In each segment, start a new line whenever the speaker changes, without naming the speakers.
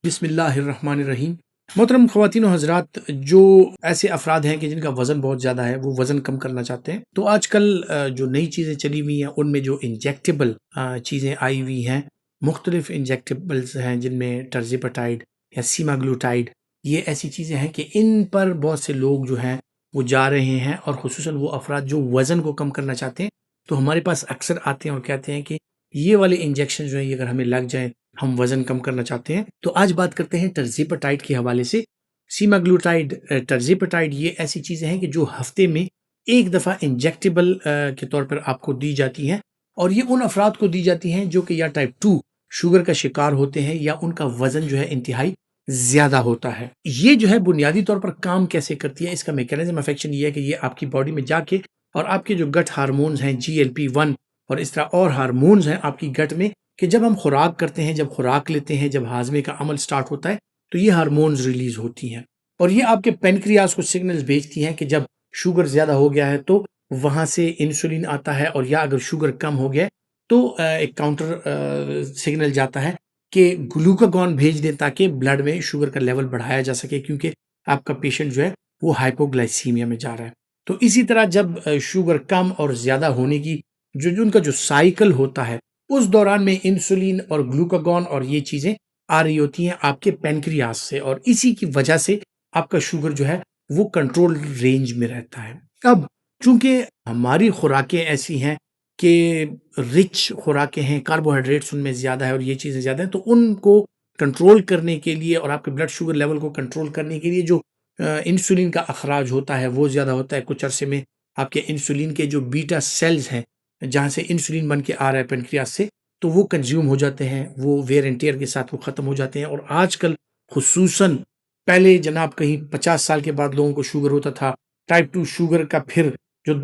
बिस्मिल्लाहिर्रहमानिर्रहीम। मोहतरम ख़वातीन और हज़रात, जो ऐसे अफराद हैं कि जिनका वज़न बहुत ज़्यादा है, वो वज़न कम करना चाहते हैं, तो आजकल जो नई चीज़ें चली हुई हैं उनमें जो इंजेक्टेबल चीज़ें आई हुई हैं, मुख्तलिफ इंजेक्टेबल्स हैं जिनमें टर्ज़ेपेटाइड या सीमाग्लूटाइड, ये ऐसी चीज़ें हैं कि इन पर बहुत से लोग जो हैं वो जा रहे हैं, और ख़ुसूसन वो अफराद जो वज़न को कम करना चाहते हैं, तो हमारे पास अक्सर आते हैं और कहते हैं कि ये वाले इंजेक्शन जो हैं ये अगर हमें लग जाए, हम वजन कम करना चाहते हैं। तो आज बात करते हैं टर्ज़ेपेटाइड के हवाले से। सीमाग्लूटाइड, टर्ज़ेपेटाइड, ये ऐसी चीज़ें हैं कि जो हफ्ते में एक दफ़ा इंजेक्टेबल के तौर पर आपको दी जाती हैं, और ये उन अफराद को दी जाती हैं जो कि या टाइप 2 शुगर का शिकार होते हैं या उनका वज़न जो है इंतहाई ज़्यादा होता है। ये जो है बुनियादी तौर पर काम कैसे करती है, इसका मैकेनिज़्म ऑफ एक्शन ये है कि ये आपकी बॉडी में जाके और आपके जो गट हार्मोन्स हैं GLP-1 और इस तरह और हार्मोन्स हैं आपकी गट में, कि जब हम खुराक करते हैं, जब खुराक लेते हैं, जब हाजमे का अमल स्टार्ट होता है, तो ये हार्मोन्स रिलीज होती हैं और ये आपके पेनक्रियास को सिग्नल्स भेजती हैं कि जब शुगर ज़्यादा हो गया है तो वहाँ से इंसुलिन आता है, और या अगर शुगर कम हो गया है तो एक काउंटर सिग्नल जाता है कि ग्लूकागॉन भेज दें ताकि ब्लड में शुगर का लेवल बढ़ाया जा सके, क्योंकि आपका पेशेंट जो है वो हाइपोग्लाइसीमिया में जा रहा है। तो इसी तरह जब शुगर कम और ज़्यादा होने की जो उनका जो साइकिल होता है, उस दौरान में इंसुलिन और ग्लूकागॉन और ये चीज़ें आ रही होती हैं आपके पैनक्रियास से, और इसी की वजह से आपका शुगर जो है वो कंट्रोल रेंज में रहता है। अब चूंकि हमारी खुराकें ऐसी हैं कि रिच खुराकें हैं, कार्बोहाइड्रेट्स उनमें ज़्यादा है और ये चीज़ें ज़्यादा हैं, तो उनको कंट्रोल करने के लिए और आपके ब्लड शुगर लेवल को कंट्रोल करने के लिए जो इंसुलिन का अखराज होता है वो ज़्यादा होता है। कुछ अरसे में आपके इंसुलिन के जो बीटा सेल्स हैं, जहाँ से इंसुलिन बन के आ रहा है पेनक्रियास से, तो वो कंज्यूम हो जाते हैं, वो वेयर एंड टेयर के साथ वो ख़त्म हो जाते हैं। और आजकल खुसूसन, पहले जनाब कहीं 50 साल के बाद लोगों को शुगर होता था, टाइप 2 शुगर का फिर जो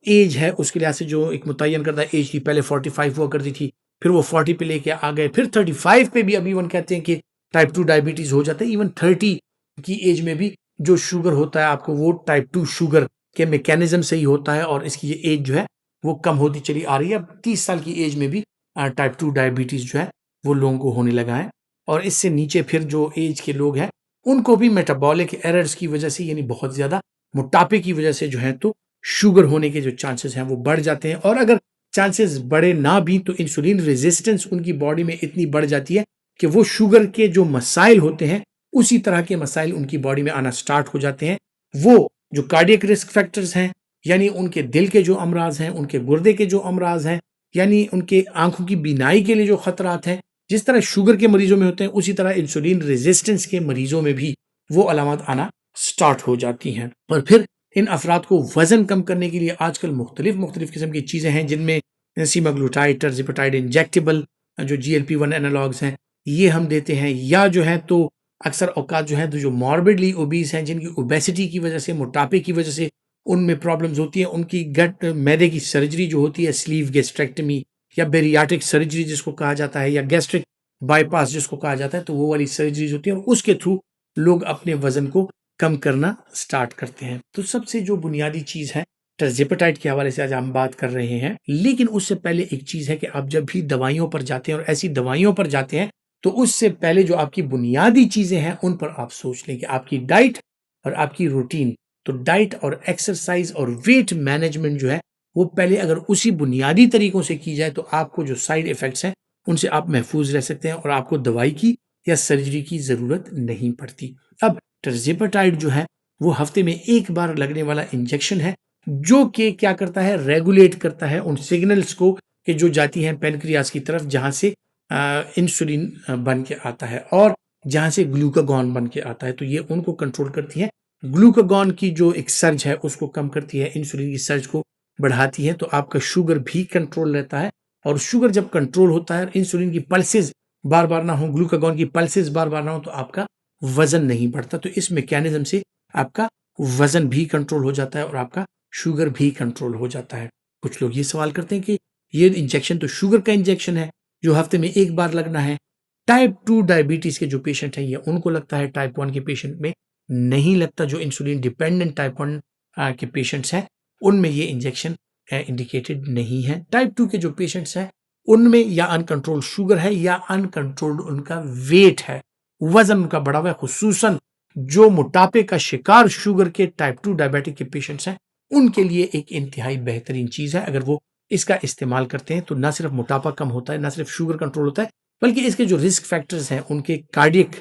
एज है उसके लिहाज से जो एक मुतय्यन करदा एज थी, पहले 45 हुआ करती थी, फिर वो 40 पे लेके आ गए, फिर 35 पे भी अभी वन कहते हैं कि टाइप 2 डायबिटीज़ हो जाता है। इवन 30 की एज में भी जो शुगर होता है आपको, वो टाइप 2 शुगर के मैकेनिज्म से ही होता है, और इसकी ये एज जो है वो कम होती चली आ रही है। अब 30 साल की एज में भी टाइप 2 डायबिटीज़ जो है वो लोगों को होने लगा है, और इससे नीचे फिर जो एज के लोग हैं उनको भी मेटाबॉलिक एरर्स की वजह से, यानी बहुत ज़्यादा मोटापे की वजह से जो है तो शुगर होने के जो चांसेस हैं वो बढ़ जाते हैं। और अगर चांसेस बढ़े ना भी तो इंसुलिन रेजिस्टेंस उनकी बॉडी में इतनी बढ़ जाती है कि वो शुगर के जो मसाइल होते हैं उसी तरह के मसाइल उनकी बॉडी में आना स्टार्ट हो जाते हैं। वो जो कार्डियक रिस्क फैक्टर्स हैं, यानी उनके दिल के जो अमराज हैं, उनके गुर्दे के जो अमराज हैं, यानी उनके आंखों की बीनाई के लिए जो खतरात हैं, जिस तरह शुगर के मरीजों में होते हैं उसी तरह इंसुलिन रेजिस्टेंस के मरीजों में भी वो अलामत आना स्टार्ट हो जाती हैं। और फिर इन अफराद को वजन कम करने के लिए आजकल मुख्तलिफ किस्म की चीज़ें हैं, जिनमें सीमाग्लूटाइड, टर्ज़ेपेटाइड इंजेक्टेबल, जो GLP-1 एनालॉग्स हैं, ये हम देते हैं। या जो है तो अक्सर औकात जो है तो जो मॉर्बिडली ओबीस हैं, जिनकी ओबेसिटी की वजह से, मोटापे की वजह से उनमें प्रॉब्लम्स होती हैं, उनकी गट मैदे की सर्जरी जो होती है, स्लीव गैस्ट्रेक्टमी या बेरियाट्रिक सर्जरी जिसको कहा जाता है, या गैस्ट्रिक बाईपास जिसको कहा जाता है, तो वो वाली सर्जरीज होती है, और उसके थ्रू लोग अपने वजन को कम करना स्टार्ट करते हैं। तो सबसे जो बुनियादी चीज़ है, टर्ज़ेपेटाइड के हवाले से आज हम बात कर रहे हैं, लेकिन उससे पहले एक चीज़ है कि आप जब भी दवाइयों पर जाते हैं और ऐसी दवाइयों पर जाते हैं, तो उससे पहले जो आपकी बुनियादी चीज़ें हैं उन पर आप सोच लें कि आपकी डाइट और आपकी रूटीन, तो डाइट और एक्सरसाइज और वेट मैनेजमेंट जो है वो पहले अगर उसी बुनियादी तरीकों से की जाए तो आपको जो साइड इफ़ेक्ट्स हैं उनसे आप महफूज रह सकते हैं, और आपको दवाई की या सर्जरी की ज़रूरत नहीं पड़ती। अब टर्ज़ेपेटाइड जो है वो हफ्ते में एक बार लगने वाला इंजेक्शन है, जो कि क्या करता है, रेगुलेट करता है उन सिग्नल्स को कि जो जाती हैं पेनक्रियास की तरफ, जहाँ से इंसुलिन बन के आता है और जहाँ से ग्लूकागॉन बन के आता है, तो ये उनको कंट्रोल करती है। ग्लूकागॉन की जो एक सर्ज है उसको कम करती है, इंसुलिन की सर्ज को बढ़ाती है, तो आपका शुगर भी कंट्रोल रहता है। और शुगर जब कंट्रोल होता है, इंसुलिन की पल्सेस बार बार ना हो, ग्लूकागॉन की पल्सेस बार बार ना हो, तो आपका वजन नहीं बढ़ता। तो इस मैकेनिज्म से आपका वजन भी कंट्रोल हो जाता है और आपका शुगर भी कंट्रोल हो जाता है। कुछ लोग ये सवाल करते हैं कि ये इंजेक्शन तो शुगर का इंजेक्शन है जो हफ्ते में एक बार लगना है, टाइप 2 डायबिटीज के जो पेशेंट हैं ये उनको लगता है, टाइप 1 के पेशेंट में नहीं लगता। जो इंसुलिन डिपेंडेंट टाइप 1 के पेशेंट्स हैं उनमें ये इंजेक्शन इंडिकेटेड नहीं है। टाइप 2 के जो पेशेंट्स हैं उनमें या अनकंट्रोल्ड शुगर है या अनकंट्रोल्ड उनका वेट है, वजन उनका बढ़ा हुआ है, खुसूसन जो मोटापे का शिकार शुगर के टाइप 2 डायबिटिक के पेशेंट्स हैं, उनके लिए एक इंतहाई बेहतरीन चीज़ है। अगर वो इसका इस्तेमाल करते हैं तो ना सिर्फ मोटापा कम होता है, ना सिर्फ शुगर कंट्रोल होता है, बल्कि इसके जो रिस्क फैक्टर्स हैं, उनके कार्डियक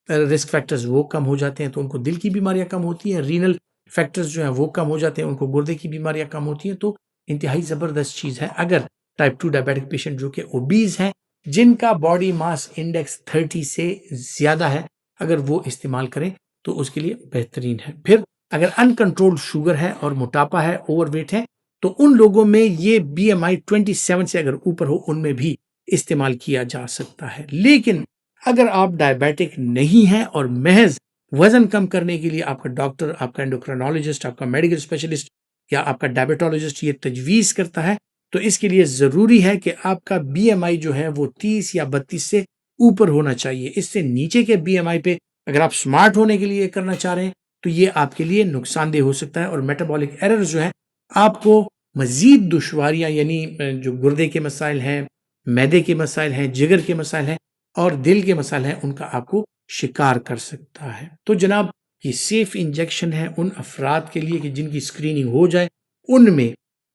रिस्क फैक्टर्स वो कम हो जाते हैं, तो उनको दिल की बीमारियां कम होती हैं, रीनल फैक्टर्स जो हैं वो कम हो जाते हैं, उनको गुर्दे की बीमारियां कम होती हैं। तो इंतहाई ज़बरदस्त चीज़ है। अगर टाइप 2 डायबिटिक पेशेंट जो कि ओबीज हैं, जिनका बॉडी मास इंडेक्स 30 से ज़्यादा है, अगर वो इस्तेमाल करें तो उसके लिए बेहतरीन है। फिर अगर अनकंट्रोल्ड शुगर है और मोटापा है, ओवरवेट है, तो उन लोगों में ये BMI 27 से अगर ऊपर हो, उनमें भी इस्तेमाल किया जा सकता है। लेकिन अगर आप डायबिटिक नहीं हैं और महज वजन कम करने के लिए आपका डॉक्टर, आपका एंडोक्राइनोलॉजिस्ट, आपका मेडिकल स्पेशलिस्ट या आपका डायबिटोलॉजिस्ट ये तजवीज़ करता है, तो इसके लिए ज़रूरी है कि आपका BMI जो है वो 30 या 32 से ऊपर होना चाहिए। इससे नीचे के BMI पे अगर आप स्मार्ट होने के लिए करना चाह रहे हैं, तो ये आपके लिए नुकसानदेह हो सकता है और मेटाबॉलिक एरर्स जो है आपको मज़ीद दुश्वारियाँ, यानी जो गुर्दे के मसाइल हैं, मैदे के मसाइल हैं, जिगर के मसाइल हैं और दिल के मसाइल हैं, उनका आपको शिकार कर सकता है। तो जनाब, ये सेफ इंजेक्शन है उन अफराद के लिए कि जिनकी स्क्रीनिंग हो जाए, उनमें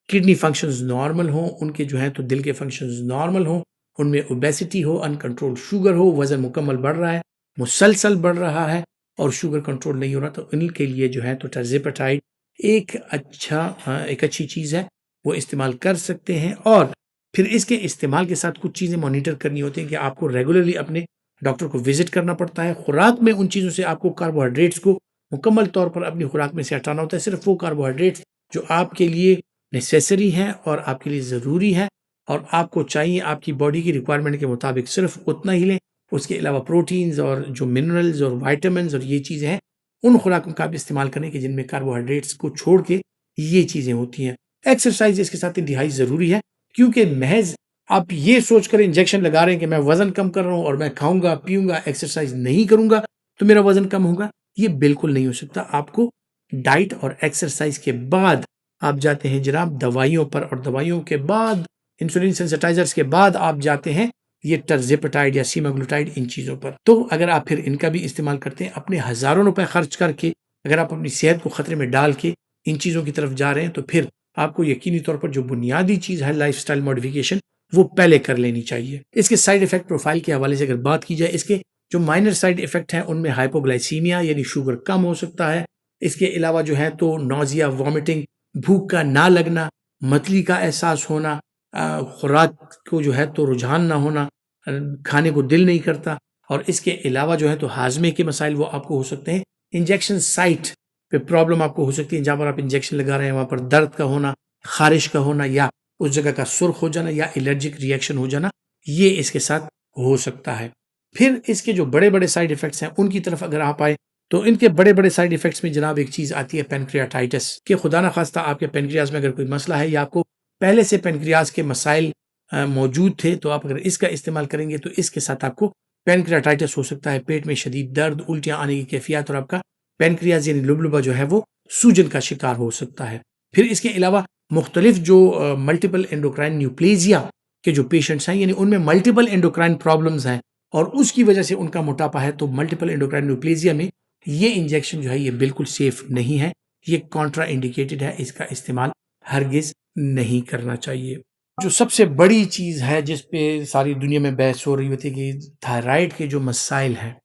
किडनी फंक्शंस नॉर्मल हों, उनके जो हैं तो दिल के फंक्शंस नॉर्मल हों, उनमें ओबेसिटी हो, अनकंट्रोल्ड शुगर हो, वजन मुकम्मल बढ़ रहा है, मुसलसल बढ़ रहा है और शुगर कंट्रोल नहीं हो रहा, तो इनके लिए जो है तो टर्जेपेटाइड एक अच्छी चीज़ है, वो इस्तेमाल कर सकते हैं। और फिर इसके इस्तेमाल के साथ कुछ चीज़ें मॉनिटर करनी होती हैं कि आपको रेगुलरली अपने डॉक्टर को विजिट करना पड़ता है। खुराक में उन चीज़ों से आपको कार्बोहाइड्रेट्स को मुकम्मल तौर पर अपनी खुराक में से हटाना होता है, सिर्फ वो कार्बोहाइड्रेट्स जो आपके लिए नेसेसरी हैं और आपके लिए ज़रूरी है और आपको चाहिए आपकी बॉडी की रिक्वायरमेंट के मुताबिक सिर्फ उतना ही लें। उसके अलावा प्रोटीन्स और जो मिनरल्स और वाइटामिन और ये चीज़ें हैं, उन खुराकों का आप इस्तेमाल करें कि जिनमें कार्बोहाइड्रेट्स को छोड़ के ये चीज़ें होती हैं। एक्सरसाइज इसके साथ इंतहाई ज़रूरी है, क्योंकि महज आप ये सोचकर इंजेक्शन लगा रहे हैं कि मैं वज़न कम कर रहा हूँ और मैं खाऊंगा, पीऊंगा, एक्सरसाइज नहीं करूंगा तो मेरा वज़न कम होगा, ये बिल्कुल नहीं हो सकता। आपको डाइट और एक्सरसाइज के बाद आप जाते हैं जनाब दवाइयों पर, और दवाइयों के बाद इंसुलिन सेंसिटाइजर्स के बाद आप जाते हैं ये टर्जेपेटाइड या सीमाग्लूटाइड, इन चीज़ों पर। तो अगर आप फिर इनका भी इस्तेमाल करते हैं, अपने हज़ारों रुपए खर्च करके अगर आप अपनी सेहत को ख़तरे में डाल के इन चीज़ों की तरफ जा रहे हैं, तो फिर आपको यकीनी तौर पर जो बुनियादी चीज़ है लाइफस्टाइल मॉडिफिकेशन, वो पहले कर लेनी चाहिए। इसके साइड इफेक्ट प्रोफाइल के हवाले से अगर बात की जाए, इसके जो माइनर साइड इफेक्ट हैं उनमें हाइपोग्लाइसीमिया यानी शुगर कम हो सकता है। इसके अलावा जो है तो नोजिया, वॉमिटिंग, भूख का ना लगना, मतली का एहसास होना, खुराक को जो है तो रुझान ना होना, खाने को दिल नहीं करता, और इसके अलावा जो है तो हाजमे के मसाइल वो आपको हो सकते हैं। इंजेक्शन साइट पे प्रॉब्लम आपको हो सकती है, जहाँ पर आप इंजेक्शन लगा रहे हैं वहाँ पर दर्द का होना, खारिश का होना, या उस जगह का सुर्ख हो जाना, या एलर्जिक रिएक्शन हो जाना, ये इसके साथ हो सकता है। फिर इसके जो बड़े बड़े साइड इफेक्ट्स हैं उनकी तरफ अगर आप आए, तो इनके बड़े बड़े साइड इफेक्ट्स में जनाब एक चीज़ आती है पेनक्रियाटाइटिस, कि खुदा ना खास्ता आपके पेनक्रियाज में अगर कोई मसला है या आपको पहले से पेनक्रियाज के मसाइल मौजूद थे, तो आप अगर इसका इस्तेमाल करेंगे तो इसके साथ आपको पेनक्रियाटाइटिस हो सकता है, पेट में शदीद दर्द, उल्टियाँ आने की कैफियत, और आपका पेनक्रियाज यानी लुबलुबा जो है वो सूजन का शिकार हो सकता है। फिर इसके अलावा मुख्तलिफ जो मल्टीपल एंडोक्राइन न्यूप्लेजिया के जो पेशेंट्स हैं, यानी उनमें मल्टीपल एंडोक्राइन प्रॉब्लम्स हैं और उसकी वजह से उनका मोटापा है, तो मल्टीपल एंडोक्राइन न्यूप्लेजिया में ये इंजेक्शन जो है ये बिल्कुल सेफ नहीं है, ये कॉन्ट्रा इंडिकेटेड है, इसका इस्तेमाल हरगिज नहीं करना चाहिए। जो सबसे बड़ी चीज़ है जिस पे सारी दुनिया में बहस हो रही होती है कि थायराइड के जो मसाइल हैं,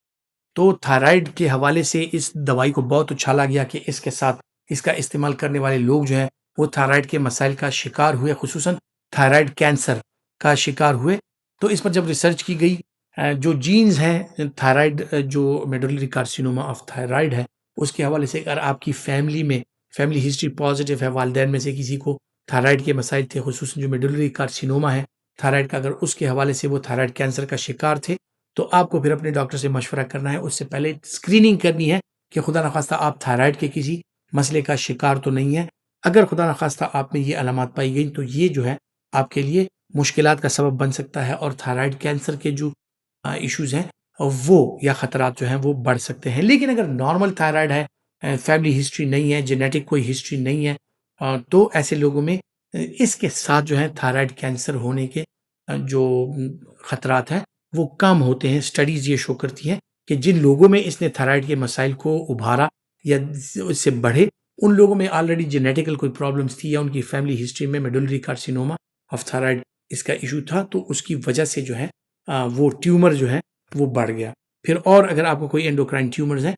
तो थायराइड के हवाले से इस दवाई को बहुत उछाला गया कि इसके साथ इसका इस्तेमाल करने वाले लोग जो हैं वो थायराइड के मसाइल का शिकार हुए, खुसूसन थायराइड कैंसर का शिकार हुए। तो इस पर जब रिसर्च की गई, जो जीन्स हैं थायराइड, जो मेडुलरी कार्सिनोमा ऑफ थायराइड है, उसके हवाले से अगर आपकी फैमिली में फैमिली हिस्ट्री पॉजिटिव है, वालिदैन में से किसी को थायराइड के मसाइल थे, खुसूसन जो मेडुलरी कार्सिनोमा है थायराइड का, अगर उसके हवाले से वो थायराइड कैंसर का शिकार थे, तो आपको फिर अपने डॉक्टर से मशवरा करना है। उससे पहले स्क्रीनिंग करनी है कि खुदा न खास्ता आप थायराइड के किसी मसले का शिकार तो नहीं है। अगर खुदा न खास्ता आप में ये अलामत पाई गई, तो ये जो है आपके लिए मुश्किलात का सबब बन सकता है और थायराइड कैंसर के जो इश्यूज हैं वो या खतरात जो हैं वो बढ़ सकते हैं। लेकिन अगर नॉर्मल थायराइड है, फैमिली हिस्ट्री नहीं है, जेनेटिक कोई हिस्ट्री नहीं है, तो ऐसे लोगों में इसके साथ जो है थायराइड कैंसर होने के जो खतरात हैं वो कम होते हैं। स्टडीज़ ये शो करती हैं कि जिन लोगों में इसने थायराइड के मसाइल को उभारा या उससे बढ़े, उन लोगों में ऑलरेडी जेनेटिकल कोई प्रॉब्लम्स थी या उनकी फैमिली हिस्ट्री में मेडुलरी कार्सिनोमा ऑफ थायराइड इसका इशू था, तो उसकी वजह से जो है वो ट्यूमर जो है वो बढ़ गया। फिर और अगर आपको कोई एंडोक्राइन ट्यूमर्स है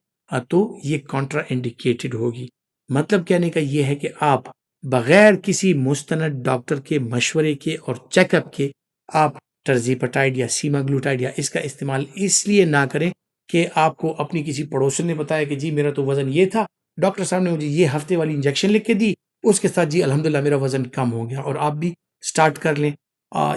तो ये कॉन्ट्रा इंडिकेटेड होगी। मतलब कहने का ये है कि आप बगैर किसी मुस्तनद डॉक्टर के मशवरे के और चेकअप के आप टर्जीपेटाइड या सीमाग्लूटाइड या इसका इस्तेमाल इसलिए ना करें कि आपको अपनी किसी पड़ोसन ने बताया कि जी मेरा तो वज़न ये था, डॉक्टर साहब ने मुझे ये हफ्ते वाली इंजेक्शन लिख के दी, उसके साथ जी अल्हम्दुलिल्लाह मेरा वज़न कम हो गया, और आप भी स्टार्ट कर लें।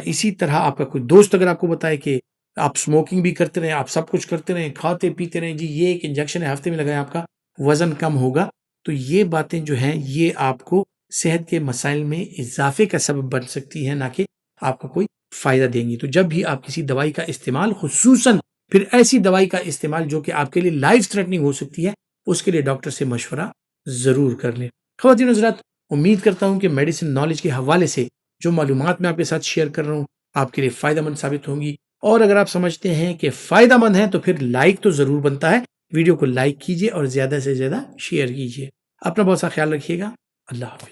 इसी तरह आपका कोई दोस्त अगर आपको बताए कि आप स्मोकिंग भी करते रहें, आप सब कुछ करते रहें, खाते पीते रहें, जी ये एक इंजेक्शन है हफ्ते में लगाएं आपका वज़न कम होगा, तो ये बातें जो हैं ये आपको सेहत के मसाइल में इजाफे का सबब बन सकती है, ना कि आपको कोई फ़ायदा देंगी। तो जब भी आप किसी दवाई का इस्तेमाल, खुसूसन फिर ऐसी दवाई का इस्तेमाल जो कि आपके लिए लाइफ थ्रेटनिंग हो सकती है, उसके लिए डॉक्टर से मशवरा ज़रूर कर लें। ख़वातीन हज़रात, उम्मीद करता हूँ कि मेडिसिन नॉलेज के हवाले से जो मालूमात मैं आपके साथ शेयर कर रहा हूँ आपके लिए फ़ायदेमंद साबित होंगी, और अगर आप समझते हैं कि फ़ायदेमंद है तो फिर लाइक तो ज़रूर बनता है। वीडियो को लाइक कीजिए और ज़्यादा से ज़्यादा शेयर कीजिए। अपना बहुत सा ख्याल रखिएगा। अल्लाह हाफ़िज़।